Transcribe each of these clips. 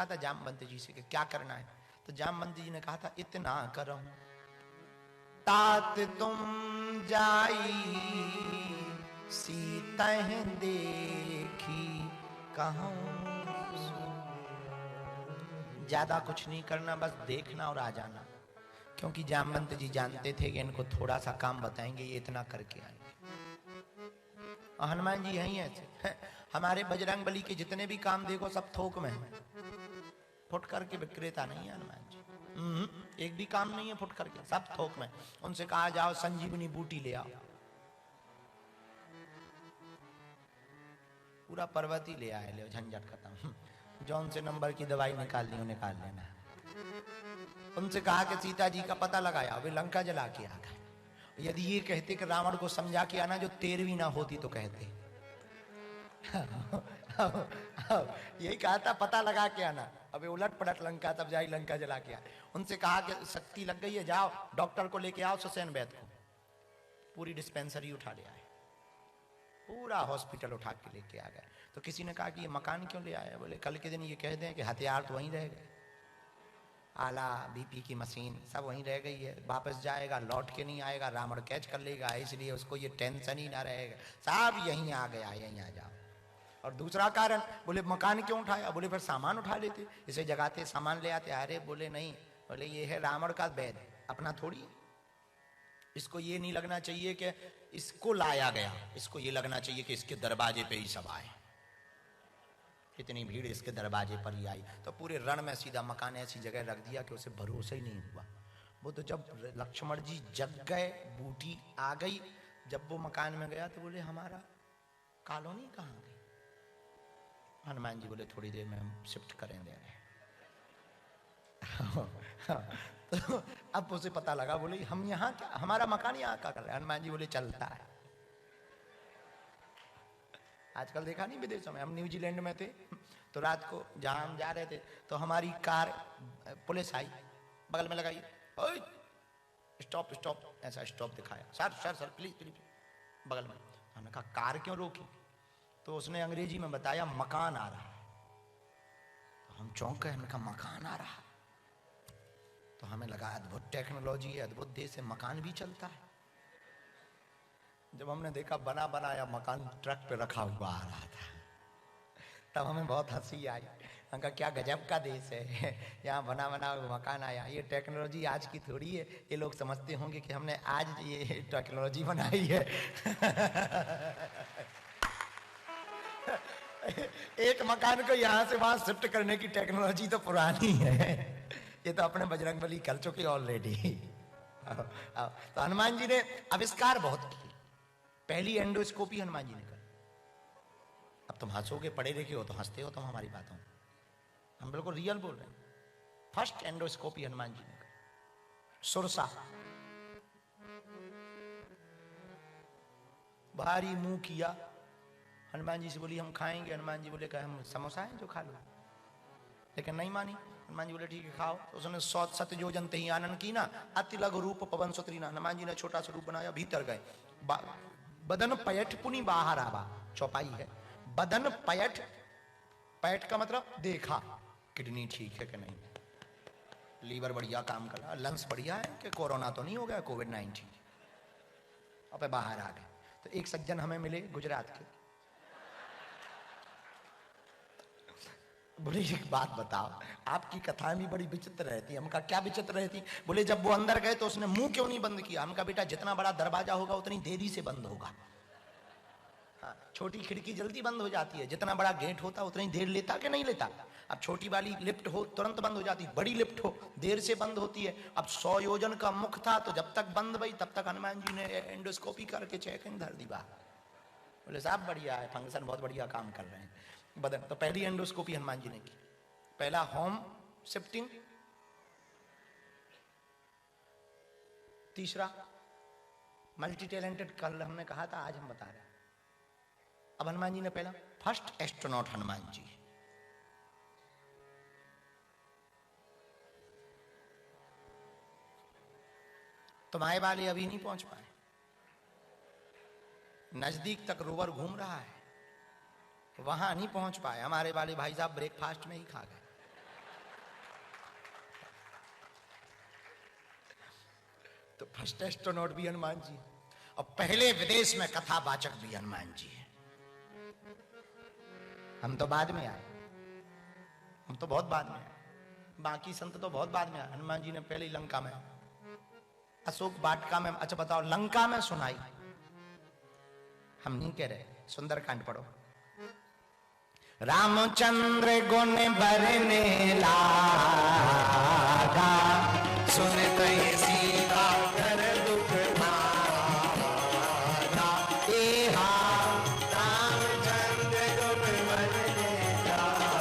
पूछा था जामवंत जी से कि क्या करना है, तो जामवंत जी ने कहा था इतना करो तात तुम जाई सीतह देखी कहूं, ज्यादा कुछ नहीं करना, बस देखना और आ जाना। क्योंकि जामवंत जी जानते थे कि इनको थोड़ा सा काम बताएंगे ये इतना करके आएंगे। हनुमान जी यही ऐसे हमारे बजरंग बली के जितने भी काम देखो सब थोक में है, फुट करके विक्रेता नहीं है हनुमान जी। एक भी काम नहीं है फुट करके, सब थोक में। उनसे कहा जाओ संजीवनी बूटी ले आओ, पूरा पर्वत ही ले आए, ले झंझट खत्म। जौन से नंबर की दवाई निकालनी हो निकाल लेना। उनसे कहा कि सीता जी का पता लगाया, वे लंका जला के आ गए। यदि ये कहते कि रावण को समझा के आना जो 13वीं ना होती तो कहते यही कहा था पता लगा के आना, अबे उलट पलट लंका, तब जाई लंका जला के आ। उनसे कहा कि शक्ति लग गई है, जाओ डॉक्टर को लेके आओ सुसैन वैद्य को। पूरी डिस्पेंसरी उठा ले आए, पूरा हॉस्पिटल उठा के लेके आ गए। तो किसी ने कहा कि ये मकान क्यों ले आए? बोले कल के दिन ये कह दें कि हथियार तो वहीं रह गए, आला बीपी की मशीन सब वहीं रह गई है, वापस जाएगा लौट के नहीं आएगा, रावण कैच कर लेगा, इसलिए उसको ये टेंशन ही ना रहेगा, सब यहीं आ गया, यहीं आ जाओ। और दूसरा कारण, बोले मकान क्यों उठाया? बोले फिर सामान उठा लेते, इसे जगाते सामान ले आते। अरे बोले नहीं, बोले ये है रावण का वैद, अपना थोड़ी। इसको ये नहीं लगना चाहिए कि इसको लाया गया, इसको ये लगना चाहिए कि इसके दरवाजे पे ही सब आए। इतनी भीड़ इसके दरवाजे पर ही आई, तो पूरे रण में सीधा मकान ऐसी जगह रख दिया कि उसे भरोसा ही नहीं हुआ। वो तो जब लक्ष्मण जी जग गए, बूटी आ गई, जब वो मकान में गया तो बोले हमारा कॉलोनी कहाँ गई? हनुमान जी बोले थोड़ी देर में हम शिफ्ट करेंगे। तो अब उसे पता लगा, बोले हम यहाँ क्या, हमारा मकान यहाँ क्या कर रहे हैं? हनुमान जी बोले चलता है। आजकल देखा नहीं विदेशों में, हम न्यूजीलैंड में थे तो रात को जहाँ हम जा रहे थे तो हमारी कार, पुलिस आई, बगल में लगाई, ओए स्टॉप स्टॉप, ऐसा स्टॉप दिखाया, sir sir sir please please, बगल में। हमने कहा कार क्यों रोकी? तो उसने अंग्रेजी में बताया मकान आ रहा है। तो हम चौंक गए, हमने कहा मकान आ रहा है? तो हमें लगा अद्भुत टेक्नोलॉजी है, अद्भुत देश है, मकान भी चलता है। जब हमने देखा बना बनाया मकान ट्रक पे रखा हुआ आ रहा था, तब हमें बहुत हंसी आई। हमका क्या गजब का देश है, यहाँ बना बना हुआ मकान आया। ये टेक्नोलॉजी आज की थोड़ी है, ये लोग समझते होंगे कि हमने आज ये टेक्नोलॉजी बनाई है। एक मकान को यहाँ से वहां शिफ्ट करने की टेक्नोलॉजी तो पुरानी है, ये तो अपने बजरंगबली कर चुके ऑलरेडी। तो हनुमान जी ने आविष्कार बहुत किए। पहली एंडोस्कोपी हनुमान जी ने करी। अब तुम हंसोगे, पढ़े लिखे हो तो हंसते हो तुम हमारी बातों, हम बिल्कुल रियल बोल रहे हैं। फर्स्ट एंडोस्कोपी हनुमान जी ने करी। सुरसा भारी मुंह किया, हनुमान जी से बोली हम खाएंगे। हनुमान जी बोले कहा हम समोसा है जो खा लो, लेकिन नहीं मानी। हनुमान जी बोले ठीक है खाओ। तो उसने 100 योजन ही आनंद की ना, अति लघु रूप पवन सुत्रीना। हनुमान जी ने छोटा सा रूप बनाया, भीतर गए, बदन पयठ पुनि बाहर आवा, चौपाई है, बदन पयठ, पैठ का मतलब देखा किडनी ठीक है कि नहीं, लीवर बढ़िया काम कर रहा, लंग्स बढ़िया है कि कोरोना तो नहीं हो गया, कोविड-19। अब बाहर आ गए। तो एक सज्जन हमें मिले गुजरात के, बोले एक बात बताओ, आपकी कथाएं भी बड़ी विचित्र रहती। हमका क्या विचित्र रहती? बोले जब वो अंदर गए तो उसने मुंह क्यों नहीं बंद किया? हमका बेटा जितना बड़ा दरवाजा होगा उतनी देरी से बंद होगा। हाँ, छोटी खिड़की जल्दी बंद हो जाती है, जितना बड़ा गेट होता उतनी देर लेता कि नहीं लेता? अब छोटी वाली लिफ्ट हो तुरंत बंद हो जाती, बड़ी लिफ्ट हो देर से बंद होती है। अब 100 योजन का मुख था, तो जब तक बंद भई तब तक हनुमान जी ने एंडोस्कोपी करके चेकिंग धर दी बाहर। बोले साहब बढ़िया है, फंक्शन बहुत बढ़िया काम कर रहे हैं बदन। तो पहली एंडोस्कोपी हनुमान जी ने की। पहला होम शिफ्टिंग, तीसरा मल्टी टैलेंटेड, कल हमने कहा था आज हम बता रहे हैं। अब हनुमान जी ने पहला, फर्स्ट एस्ट्रोनॉट हनुमान जी। तुम्हारे वाले अभी नहीं पहुंच पाए, नजदीक तक रोवर घूम रहा है, वहां नहीं पहुंच पाए। हमारे वाले भाई साहब ब्रेकफास्ट में ही खा गए। तो फर्स्ट एस्ट्रोनॉट भी हनुमान जी, और पहले विदेश में कथावाचक भी हनुमान जी है। हम तो बाद में आए, हम तो बहुत बाद में आए, बाकी संत तो बहुत बाद में आए। हनुमान जी ने पहले ही लंका में, अशोक वाटिका में, अच्छा बताओ, लंका में सुनाई। हम नहीं कह रहे, सुंदरकांड पढ़ो। रामचंद्र गुण बरने लागा, सुनत ही सीता कर दुख भागा। एहा रामचंद्र गुण बरने लागा,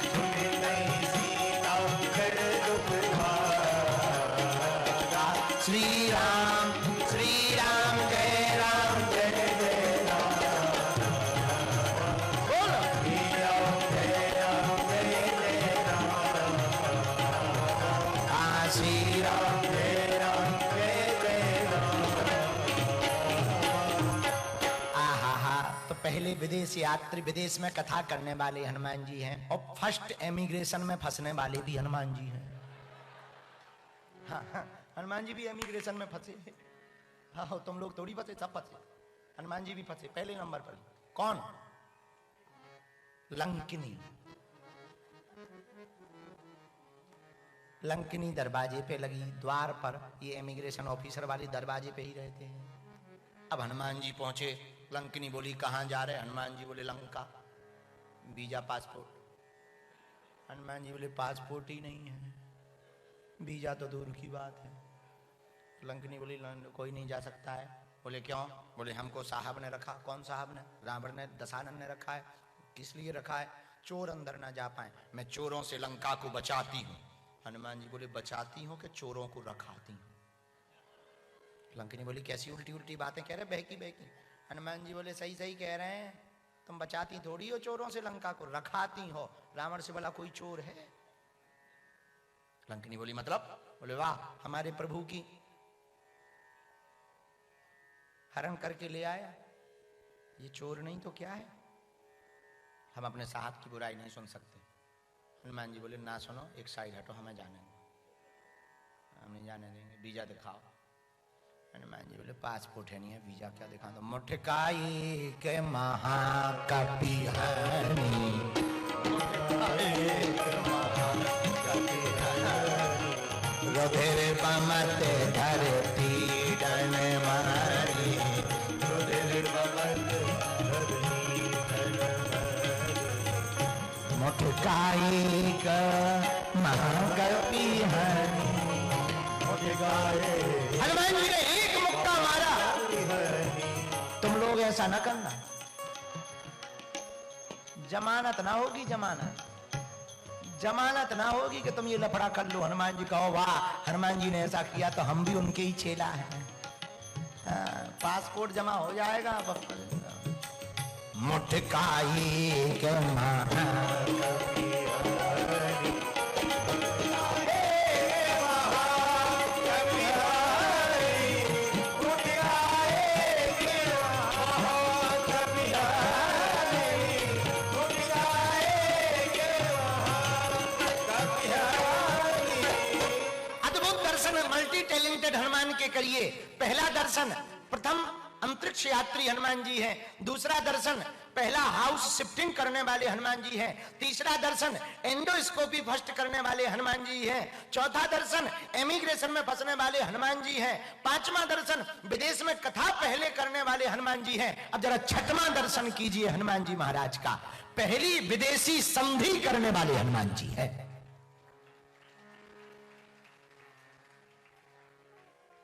सुनत ही सीता कर दुख भागा। श्री राम जय राम जय जय राम। पहले विदेश यात्री, विदेश में कथा करने वाले हनुमान जी हैं, और फर्स्ट एमिग्रेशन में फंसने वाले भी हनुमान जी हैं। हाँ, हनुमान जी भी एमिग्रेशन में फंसे। हाँ, तुम लोग थोड़ी फंसे, सब फंसे। हनुमान जी भी फंसे पहले नंबर पर। कौन? लंकिनी। लंकिनी दरवाजे पे लगी, द्वार पर। ये इमिग्रेशन ऑफिसर वाले दरवाजे पे ही रहते हैं। अब हनुमान जी पहुंचे, लंकिनी बोली कहां जा रहे? हनुमान जी बोले लंका। Visa passport? हनुमान जी बोले पासपोर्ट ही नहीं है, वीजा तो दूर की बात है। लंकिनी बोली कोई नहीं जा सकता है। बोले क्यों? बोले हमको साहब ने रखा। कौन साहब ने? रावण ने, दशानन ने रखा है। किस लिए रखा है? चोर अंदर ना जा पाए, मैं चोरों से लंका को बचाती हूँ। हनुमान जी बोले बचाती हूँ कि चोरों को रखाती हूँ? लंकिनी बोली कैसी उल्टी उल्टी बातें कह रहे, बहकी बहकी। हनुमान जी बोले सही सही कह रहे हैं, तुम बचाती थोड़ी हो चोरों से लंका को, रखाती हो। रावण से भला कोई चोर है? लंकिनी बोली मतलब? बोले वाह, हमारे प्रभु की हरण करके ले आया, ये चोर नहीं तो क्या है? हम अपने साहब की बुराई नहीं सुन सकते। हनुमान जी बोले ना सुनो, एक साइड हटो, हमें जाने दो। हम नहीं जाने देंगे, वीजा दिखाओ। हनुमान जी बोले पासपोर्ट है नहीं है, वीजा क्या दिखा दो? मुठकाई के महाकपि हरि, रुधिर बमत धरती डन मारी, रुधिर बमत मुठकाई का महाकपि हरि। हनुमान जी ने एक मुक्का मारा। तुम लोग ऐसा ना करना, जमानत ना होगी, जमानत ना होगी कि तुम ये लफड़ा कर लो। हनुमान जी कहो वाह, हनुमान जी ने ऐसा किया तो हम भी उनके ही चेला हैं। पासपोर्ट जमा हो जाएगा। मुठकाई के महाकपि हरि, हनुमान के करिए। पहला दर्शन, प्रथम अंतरिक्ष यात्री हनुमान जी हैं। दूसरा दर्शन, पहला हाउस शिफ्टिंग करने वाले हनुमान जी हैं। तीसरा दर्शन, एंडोस्कोपी फर्स्ट करने वाले हनुमान जी हैं। चौथा दर्शन, एमिग्रेशन में फंसने वाले हनुमान जी हैं। पांचवा दर्शन, विदेश में कथा पहले करने वाले हनुमान जी हैं। अब जरा छठवां दर्शन कीजिए हनुमान जी महाराज का। पहली विदेशी संधि करने वाले हनुमान जी हैं।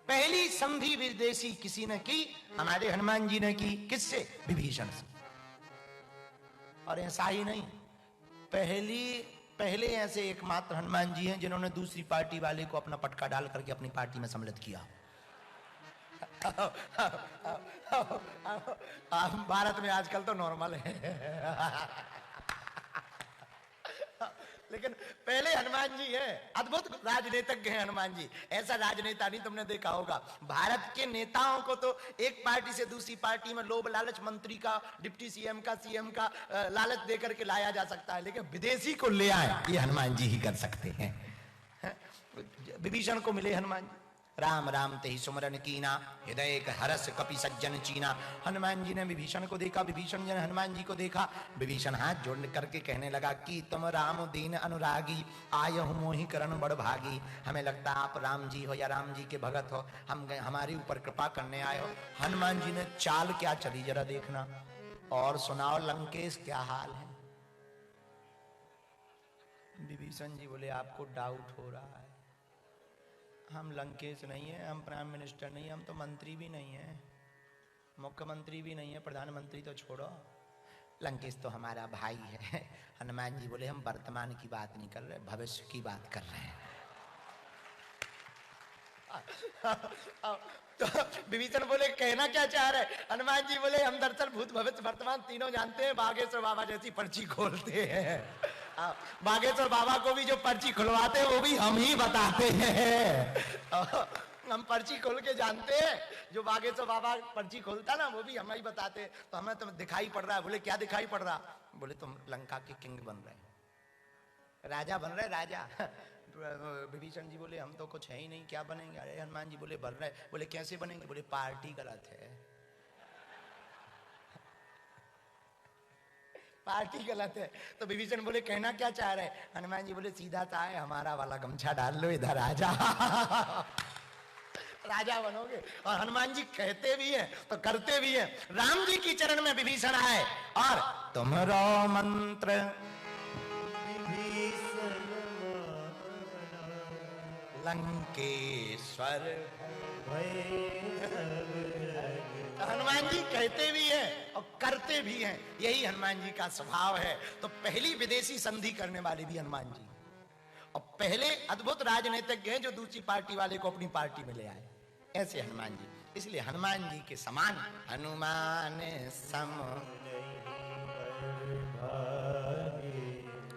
पहली संधि विदेशी किसी ने की, हमारे हनुमान जी ने की। किससे? विभीषण से। और ऐसा ही नहीं, पहले ऐसे एकमात्र हनुमान जी हैं जिन्होंने दूसरी पार्टी वाले को अपना पटका डाल करके अपनी पार्टी में सम्मिलित किया। भारत में आजकल तो नॉर्मल है। लेकिन पहले हनुमान जी हैं, अद्भुत राजनीतिज्ञ हैं हनुमान जी। ऐसा राजनेता नहीं तुमने देखा होगा। भारत के नेताओं को तो एक पार्टी से दूसरी पार्टी में लोभ लालच, मंत्री का, डिप्टी सीएम का, सीएम का लालच देकर के लाया जा सकता है, लेकिन विदेशी को ले आए ये हनुमान जी ही कर सकते हैं। विभीषण को मिले हनुमान जी, राम राम ते ही सुमरन कीना, हृदय का हरस कपि सज्जन चीना। हनुमान जी ने विभीषण को देखा, विभीषण जी ने हनुमान जी को देखा। विभीषण हाथ जोड़ करके कहने लगा कि तुम राम दीन अनुरागी, आय हो मोहि करण बड़ भागी। हमें लगता आप राम जी हो या राम जी के भगत हो, हम हमारे ऊपर कृपा करने आए हो। हनुमान जी ने चाल क्या चली जरा देखना, और सुनाओ लंकेश क्या हाल है। विभीषण जी बोले आपको डाउट हो रहा है, हम लंकेश नहीं है, हम प्राइम मिनिस्टर नहीं है, हम तो मंत्री भी नहीं है, मुख्यमंत्री भी नहीं है, प्रधानमंत्री तो छोड़ो, लंकेश तो हमारा भाई है। हनुमान जी बोले हम वर्तमान की बात नहीं कर रहे, भविष्य की बात कर रहे हैं। तो विभीषण बोले कहना क्या चाह रहे? हनुमान जी बोले हम दरअसल भूत भविष्य वर्तमान तीनों जानते हैं, बागेश्वर बाबा जैसी पर्ची खोलते हैं। बागेश्वर बाबा को भी जो पर्ची खुलवाते हैं वो भी हम ही बताते हैं। हम पर्ची खोल के जानते हैं, जो बागेश्वर बाबा पर्ची खोलता ना वो भी हम ही बताते हैं। तो हमें तो दिखाई पड़ रहा है। बोले क्या दिखाई पड़ रहा? बोले तुम लंका के किंग बन रहे, राजा बन रहे, राजा। विभीषण जी बोले हम तो कुछ है ही नहीं, क्या बनेंगे? अरे हनुमान जी बोले बन रहे। बोले कैसे बनेंगे? बोले पार्टी गलत है, पार्टी गलत है। तो विभीषण बोले कहना क्या चाह रहे? हनुमान जी बोले सीधा सा है, हमारा वाला गमछा डाल लो, इधर आ जा। राजा बनोगे। और हनुमान जी कहते भी हैं तो करते भी हैं। राम जी की चरण में विभीषण आए और तुम्हारा मंत्र लंकेश्वर तो हनुमान जी कहते भी हैं और करते भी हैं, यही हनुमान जी का स्वभाव है। तो पहली विदेशी संधि करने वाले भी हनुमान जी, और पहले अद्भुत राजनीतिज्ञ हैं जो दूसरी पार्टी वाले को अपनी पार्टी में ले आए, ऐसे हनुमान जी। इसलिए हनुमान जी के समान हनुमान सम।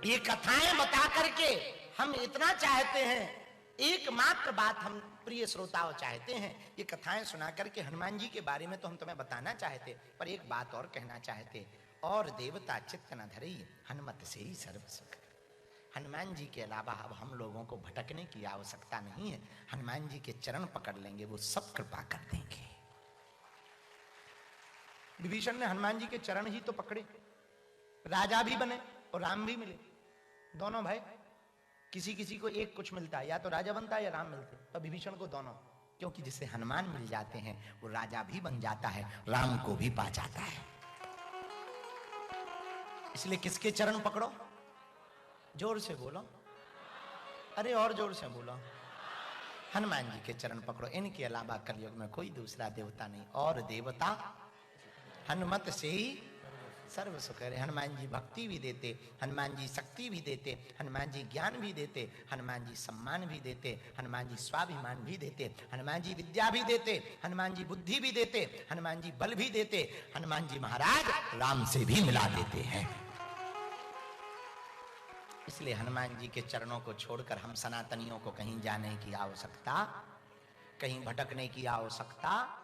ये कथाएं बता करके हम इतना चाहते हैं, एकमात्र बात हम प्रिय श्रोताओं चाहते हैं, ये कथाएं सुना करके हनुमान जी के बारे में तो हम तुम्हें बताना चाहते, पर एक बात और कहना चाहते, और देवता चित्त न धरी हनुमत से ही सर्व सुख। हनुमान जी के अलावा अब हम लोगों को भटकने की आवश्यकता नहीं है। हनुमान जी के चरण पकड़ लेंगे, वो सब कृपा कर देंगे। विभीषण ने हनुमान जी के चरण ही तो पकड़े, राजा भी बने और राम भी मिले, दोनों भाई। किसी किसी को एक कुछ मिलता है, या तो राजा बनता है या राम मिलते, पर विभीषण को दोनों, क्योंकि जिसे हनुमान मिल जाते हैं वो राजा भी बन जाता है, राम को भी पा जाता है। इसलिए किसके चरण पकड़ो? जोर से बोलो, अरे और जोर से बोलो। हनुमान जी के चरण पकड़ो, इनके अलावा कलयुग में कोई दूसरा देवता नहीं, और देवता हनुमत से ही सर्व सुख है। हनुमान जी भक्ति भी देते, हनुमान जी शक्ति भी देते, हनुमान जी ज्ञान भी देते, हनुमान जी सम्मान भी देते, हनुमान जी स्वाभिमान भी देते, हनुमान जी विद्या भी देते, हनुमान जी बुद्धि भी देते, हनुमान जी बल भी देते, हनुमान जी महाराज राम से भी मिला देते हैं। इसलिए हनुमान जी के चरणों को छोड़कर हम सनातनियों को कहीं जाने की आवश्यकता, कहीं भटकने की आवश्यकता